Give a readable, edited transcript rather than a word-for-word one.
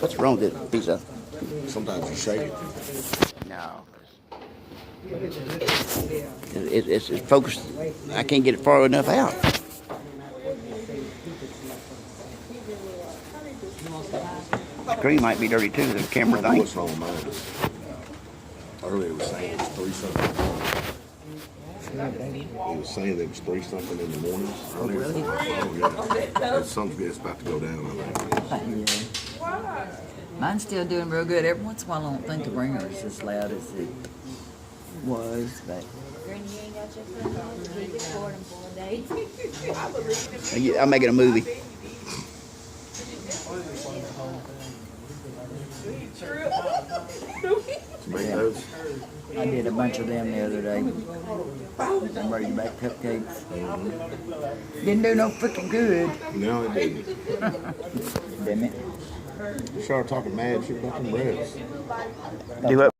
What's wrong with this pizza? Sometimes you shake it. No. It's focused. I can't get it far enough out. The screen might be dirty too, the camera I don't know thing. what's wrong with mine. Earlier it was saying it's 3 something. It was saying that it was 3 something in the morning. Oh, really? Oh, yeah. It's about to go down, I think. Yeah. Mine's still doing real good. Every once in a while, I don't think the ringer is as loud as it was, but Granny, you ain't got your phone on. Keep recording for a day. I'm making a movie. Tomatoes. I did a bunch of them the other day. I'm ready to bake cupcakes. Didn't do no freaking good. No, it didn't. Damn it. You started talking mad shit about them breads. Do what?